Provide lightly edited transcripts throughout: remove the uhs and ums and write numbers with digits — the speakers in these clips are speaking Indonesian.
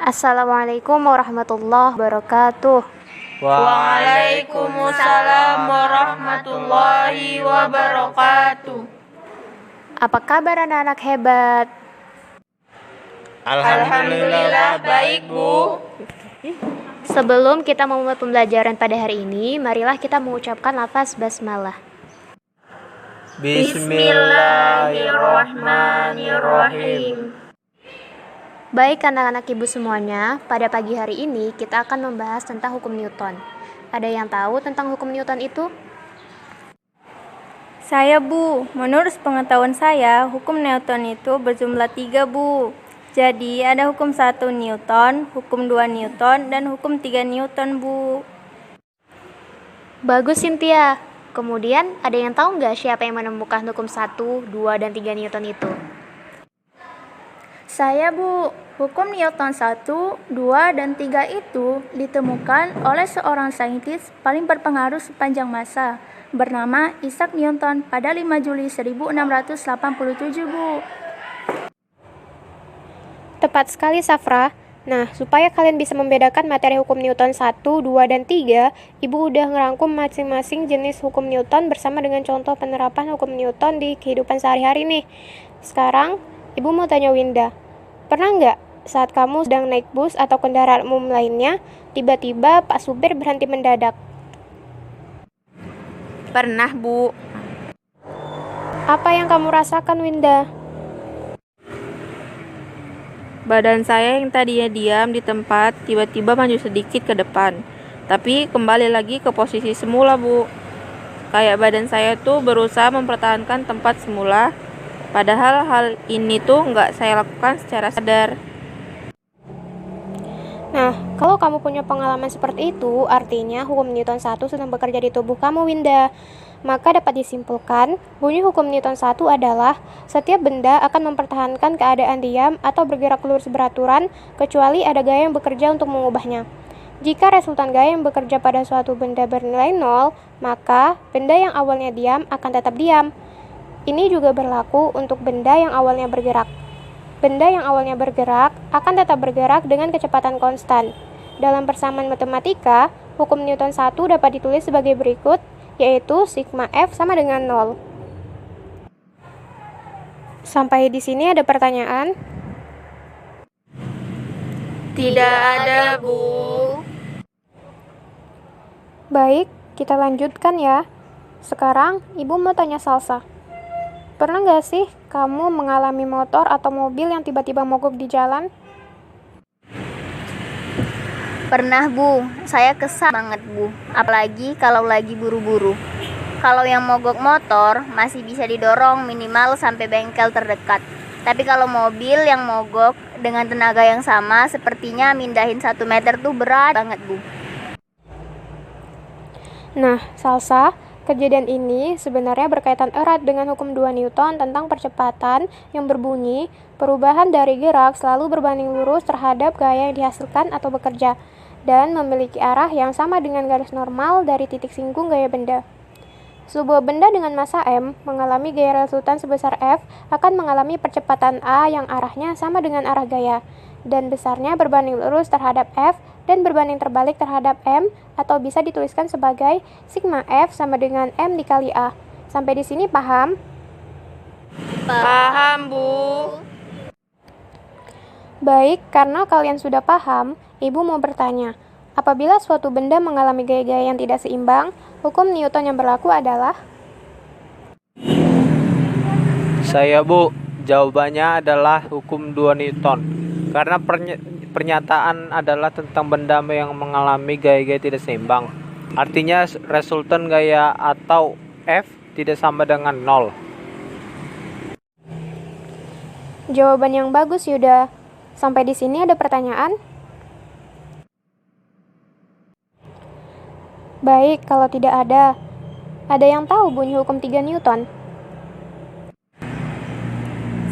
Assalamualaikum warahmatullahi wabarakatuh. Waalaikumsalam warahmatullahi wabarakatuh. Apa kabar anak-anak hebat? Alhamdulillah baik, Bu. Sebelum kita memulai pembelajaran pada hari ini, marilah kita mengucapkan lafaz basmalah. Bismillahirrahmanirrahim. Baik anak-anak ibu semuanya, pada pagi hari ini kita akan membahas tentang hukum Newton. Ada yang tahu tentang hukum Newton itu? Saya, Bu. Menurut pengetahuan saya, hukum Newton itu berjumlah 3, Bu. Jadi, ada hukum 1 Newton, hukum 2 Newton, dan hukum 3 Newton, Bu. Bagus, Cynthia. Kemudian, ada yang tahu nggak siapa yang menemukan hukum 1, 2, dan 3 Newton itu? Saya, Bu. Hukum Newton 1, 2, dan 3 itu ditemukan oleh seorang saintis paling berpengaruh sepanjang masa bernama Isaac Newton pada 5 Juli 1687, Bu. Tepat sekali, Safra. Nah, supaya kalian bisa membedakan materi hukum Newton 1, 2, dan 3, Ibu udah ngerangkum masing-masing jenis hukum Newton bersama dengan contoh penerapan hukum Newton di kehidupan sehari-hari nih. Sekarang, Ibu mau tanya Winda, pernah nggak saat kamu sedang naik bus atau kendaraan umum lainnya, tiba-tiba Pak Supir berhenti mendadak? Pernah, Bu. Apa yang kamu rasakan, Winda? Badan saya yang tadinya diam di tempat tiba-tiba maju sedikit ke depan, tapi kembali lagi ke posisi semula, Bu. Kayak badan saya tuh berusaha mempertahankan tempat semula, padahal hal ini tuh nggak saya lakukan secara sadar. Nah, kalau kamu punya pengalaman seperti itu, artinya hukum Newton 1 sedang bekerja di tubuh kamu, Winda. Maka dapat disimpulkan, bunyi hukum Newton 1 adalah setiap benda akan mempertahankan keadaan diam atau bergerak lurus beraturan, kecuali ada gaya yang bekerja untuk mengubahnya. Jika resultan gaya yang bekerja pada suatu benda bernilai 0, maka benda yang awalnya diam akan tetap diam. Ini juga berlaku untuk benda yang awalnya bergerak. Benda yang awalnya bergerak akan tetap bergerak dengan kecepatan konstan. Dalam persamaan matematika, hukum Newton 1 dapat ditulis sebagai berikut, yaitu sigma F sama dengan 0. Sampai di sini ada pertanyaan? Tidak ada, Bu. Baik, kita lanjutkan ya. Sekarang, Ibu mau tanya Salsa. Pernah nggak sih kamu mengalami motor atau mobil yang tiba-tiba mogok di jalan? Pernah, Bu. Saya kesal banget, Bu. Apalagi kalau lagi buru-buru. Kalau yang mogok motor masih bisa didorong minimal sampai bengkel terdekat. Tapi kalau mobil yang mogok dengan tenaga yang sama, sepertinya mindahin 1 meter tuh berat banget, Bu. Nah, Salsa, kejadian ini sebenarnya berkaitan erat dengan hukum 2 Newton tentang percepatan yang berbunyi perubahan dari gerak selalu berbanding lurus terhadap gaya yang dihasilkan atau bekerja dan memiliki arah yang sama dengan garis normal dari titik singgung gaya benda. Sebuah benda dengan massa M mengalami gaya resultan sebesar F akan mengalami percepatan A yang arahnya sama dengan arah gaya dan besarnya berbanding lurus terhadap F dan berbanding terbalik terhadap M, atau bisa dituliskan sebagai sigma F sama dengan M dikali A. Sampai di sini paham? Paham, Bu. Baik, karena kalian sudah paham, Ibu mau bertanya, apabila suatu benda mengalami gaya-gaya yang tidak seimbang, hukum Newton yang berlaku adalah? Saya, Bu, jawabannya adalah hukum 2 Newton. Karena pernyataan adalah tentang benda yang mengalami gaya-gaya tidak seimbang. Artinya resultan gaya atau F tidak sama dengan 0. Jawaban yang bagus, Yuda. Sampai di sini ada pertanyaan? Baik, kalau tidak ada. Ada yang tahu bunyi hukum 3 Newton?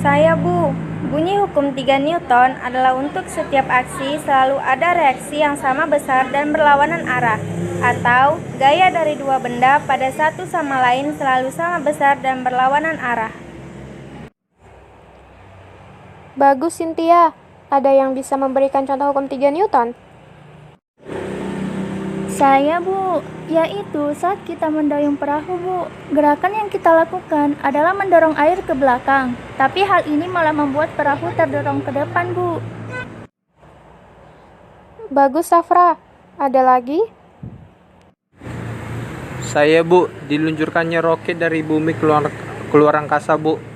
Saya, Bu. Bunyi hukum 3 Newton adalah untuk setiap aksi selalu ada reaksi yang sama besar dan berlawanan arah, atau gaya dari dua benda pada satu sama lain selalu sama besar dan berlawanan arah. Bagus, Cynthia. Ada yang bisa memberikan contoh hukum 3 Newton? Saya, Bu, yaitu saat kita mendayung perahu, Bu. Gerakan yang kita lakukan adalah mendorong air ke belakang, tapi hal ini malah membuat perahu terdorong ke depan, Bu. Bagus, Safra. Ada lagi? Saya, Bu, diluncurkannya roket dari bumi keluar angkasa, Bu.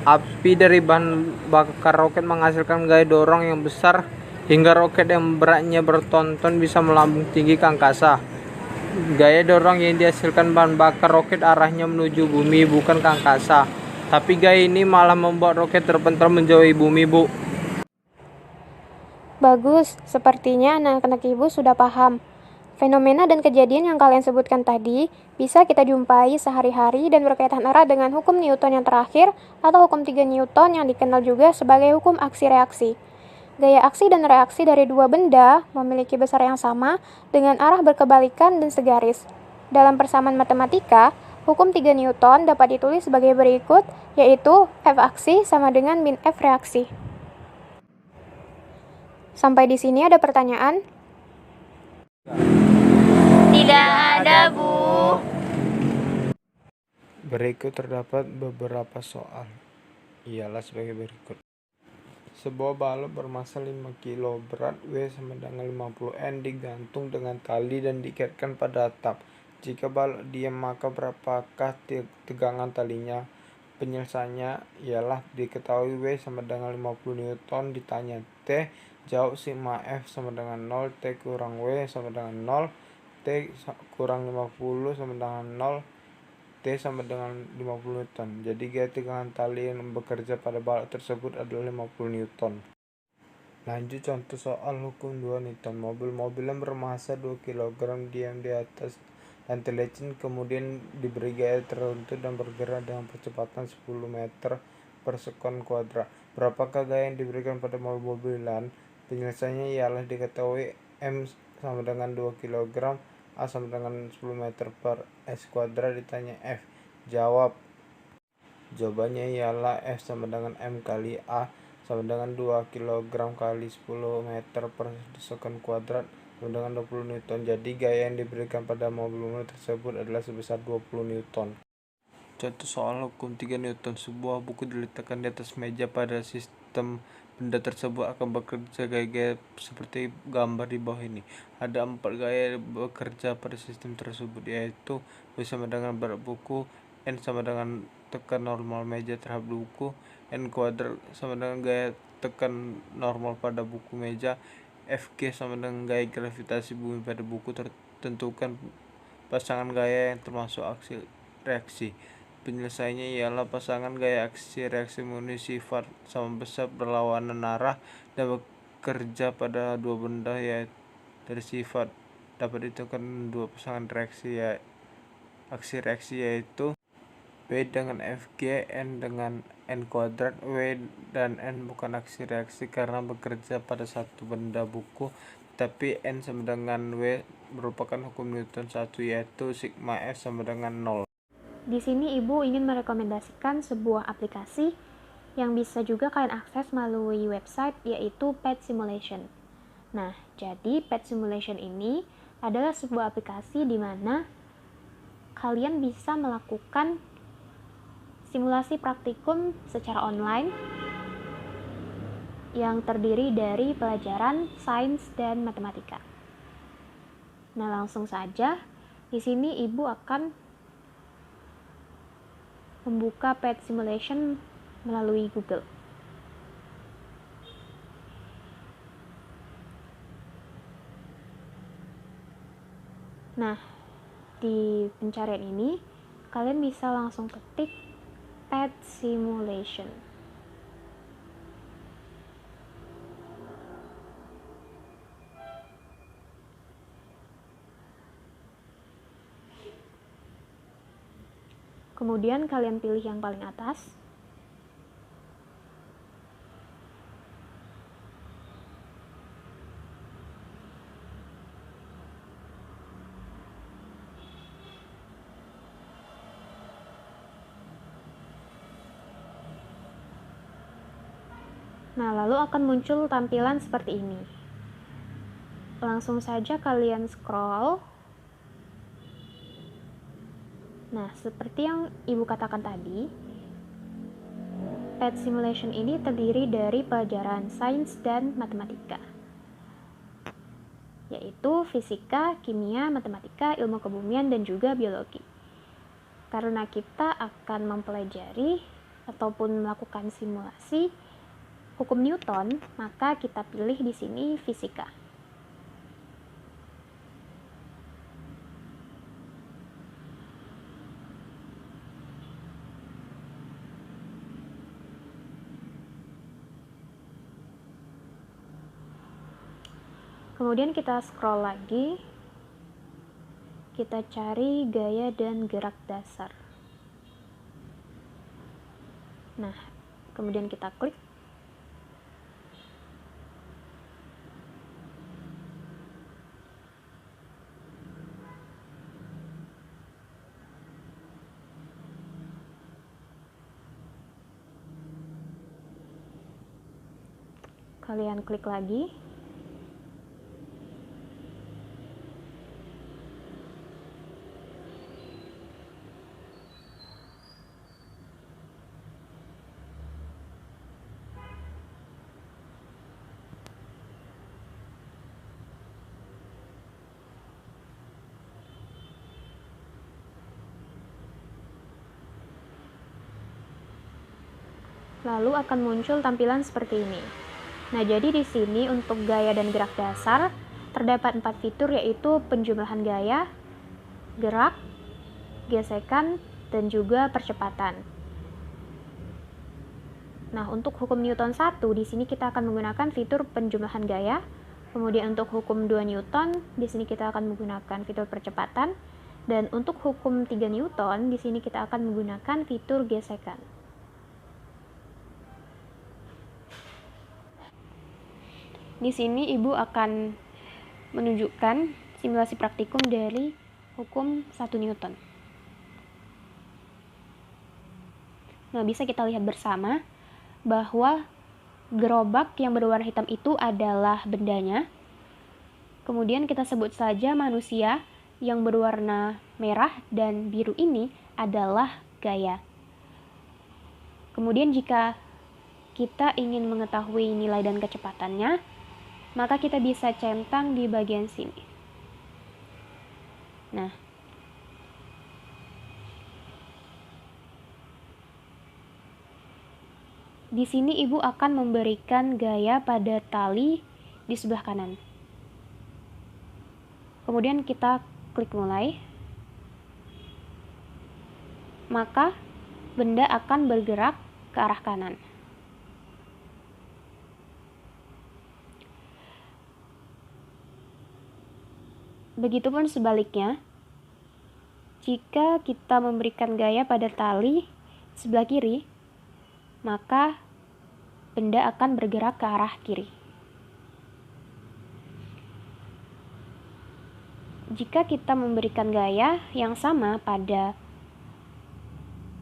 Api dari bahan bakar roket menghasilkan gaya dorong yang besar hingga roket yang beratnya berton-ton bisa melambung tinggi ke angkasa. Gaya dorong yang dihasilkan bahan bakar roket arahnya menuju bumi, bukan ke angkasa. Tapi gaya ini malah membuat roket terpental menjauhi bumi, Bu. Bagus, sepertinya anak-anak ibu sudah paham. Fenomena dan kejadian yang kalian sebutkan tadi bisa kita jumpai sehari-hari dan berkaitan erat dengan hukum Newton yang terakhir atau hukum 3 Newton yang dikenal juga sebagai hukum aksi-reaksi. Gaya aksi dan reaksi dari dua benda memiliki besar yang sama dengan arah berkebalikan dan segaris. Dalam persamaan matematika, hukum 3 Newton dapat ditulis sebagai berikut, yaitu F aksi sama dengan min F reaksi. Sampai di sini ada pertanyaan? Tidak ada, Bu. Berikut terdapat beberapa soal. Ialah sebagai berikut. Sebuah balok bermasa 5 kg berat W sama dengan 50 N digantung dengan tali dan diikatkan pada atap. Jika balok diam maka berapakah tegangan talinya? Penyelesaiannya ialah diketahui W sama dengan 50 Newton ditanya T, jawab sigma F sama dengan 0, T kurang W sama dengan 0, T kurang 50 sama dengan 0, T sama dengan 50 Newton. Jadi gaya tegangan tali yang bekerja pada balok tersebut adalah 50 Newton. Lanjut contoh soal hukum 2 Newton. Mobil-mobil yang bermassa 2 kg diam di atas lantai licin kemudian diberi gaya tertentu dan bergerak dengan kecepatan 10 meter per sekon kuadrat. Berapakah gaya yang diberikan pada mobil-mobilan? Penyelesaiannya ialah diketahui M sama dengan 2 kg, A sama dengan 10 meter per S kuadrat ditanya F. Jawab. Jawabannya ialah F sama dengan M kali A sama dengan 2 kg kali 10 meter per sekon kuadrat sama dengan 20 Newton. Jadi gaya yang diberikan pada mobil-mobil tersebut adalah sebesar 20 Newton. Contoh soal hukum 3 Newton. Sebuah buku diletakkan di atas meja pada sistem benda tersebut akan bekerja gaya-gaya seperti gambar di bawah ini. Ada 4 gaya bekerja pada sistem tersebut, yaitu W sama dengan berat buku, N sama dengan tekan normal meja terhadap buku, N kuadrat sama dengan gaya tekan normal pada buku meja, Fg sama dengan gaya gravitasi bumi pada buku. Tentukan pasangan gaya yang termasuk aksi reaksi. Penyelesaiannya ialah pasangan gaya aksi reaksi memiliki sifat sama besar berlawanan arah dan bekerja pada dua benda yaitu dari sifat dapat ditentukan dua pasangan reaksi aksi reaksi yaitu W dengan Fg, N dengan N kuadrat. W dan N bukan aksi reaksi karena bekerja pada satu benda buku, tapi N sama dengan W merupakan hukum Newton 1 yaitu sigma F sama dengan 0. Di sini Ibu ingin merekomendasikan sebuah aplikasi yang bisa juga kalian akses melalui website, yaitu Pet Simulation. Nah, jadi Pet Simulation ini adalah sebuah aplikasi di mana kalian bisa melakukan simulasi praktikum secara online yang terdiri dari pelajaran sains dan matematika. Nah, langsung saja di sini Ibu akan membuka Pet Simulation melalui Google. Nah, di pencarian ini kalian bisa langsung ketik Pet Simulation. Kemudian kalian pilih yang paling atas. Nah, lalu akan muncul tampilan seperti ini. Langsung saja kalian scroll. Nah, seperti yang Ibu katakan tadi, PET simulation ini terdiri dari pelajaran sains dan matematika, yaitu fisika, kimia, matematika, ilmu kebumian, dan juga biologi. Karena kita akan mempelajari ataupun melakukan simulasi hukum Newton, maka kita pilih di sini fisika. Kemudian kita scroll lagi, kita cari gaya dan gerak dasar. Nah, kemudian kita klik. Kalian klik lagi. Lalu akan muncul tampilan seperti ini. Nah, jadi di sini untuk gaya dan gerak dasar terdapat 4 fitur, yaitu penjumlahan gaya, gerak, gesekan, dan juga percepatan. Nah, untuk hukum Newton 1 di sini kita akan menggunakan fitur penjumlahan gaya. Kemudian untuk hukum 2 Newton di sini kita akan menggunakan fitur percepatan, dan untuk hukum 3 Newton di sini kita akan menggunakan fitur gesekan. Di sini Ibu akan menunjukkan simulasi praktikum dari hukum 1 Newton. Nah, bisa kita lihat bersama bahwa gerobak yang berwarna hitam itu adalah bendanya. Kemudian kita sebut saja manusia yang berwarna merah dan biru ini adalah gaya. Kemudian jika kita ingin mengetahui nilai dan kecepatannya, maka kita bisa centang di bagian sini. Nah, di sini Ibu akan memberikan gaya pada tali di sebelah kanan. Kemudian kita klik mulai. Maka benda akan bergerak ke arah kanan. Begitupun sebaliknya, jika kita memberikan gaya pada tali sebelah kiri, maka benda akan bergerak ke arah kiri. Jika kita memberikan gaya yang sama pada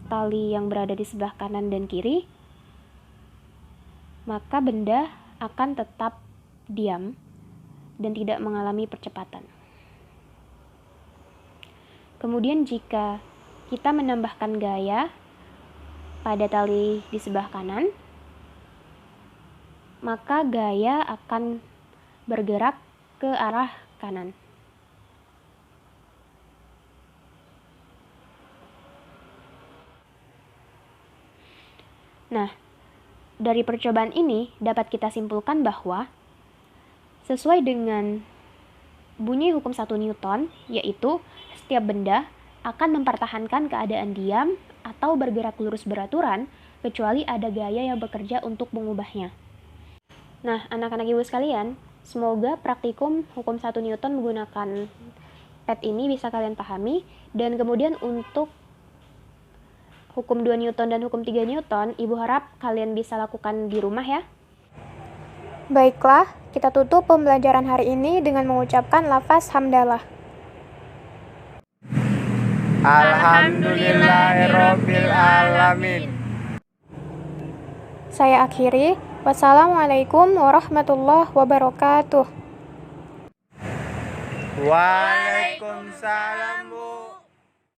tali yang berada di sebelah kanan dan kiri, maka benda akan tetap diam dan tidak mengalami percepatan. Kemudian jika kita menambahkan gaya pada tali di sebelah kanan, maka gaya akan bergerak ke arah kanan. Nah, dari percobaan ini dapat kita simpulkan bahwa sesuai dengan bunyi hukum 1 Newton, yaitu setiap benda akan mempertahankan keadaan diam atau bergerak lurus beraturan kecuali ada gaya yang bekerja untuk mengubahnya. Nah, anak-anak Ibu sekalian, semoga praktikum hukum 1 Newton menggunakan PET ini bisa kalian pahami, dan kemudian untuk hukum 2 Newton dan hukum 3 Newton, Ibu harap kalian bisa lakukan di rumah ya. Baiklah, kita tutup pembelajaran hari ini dengan mengucapkan lafaz hamdalah. Alhamdulillahirobbil alamin. Saya akhiri. Wassalamualaikum warahmatullahi wabarakatuh. Waalaikumsalam, Bu.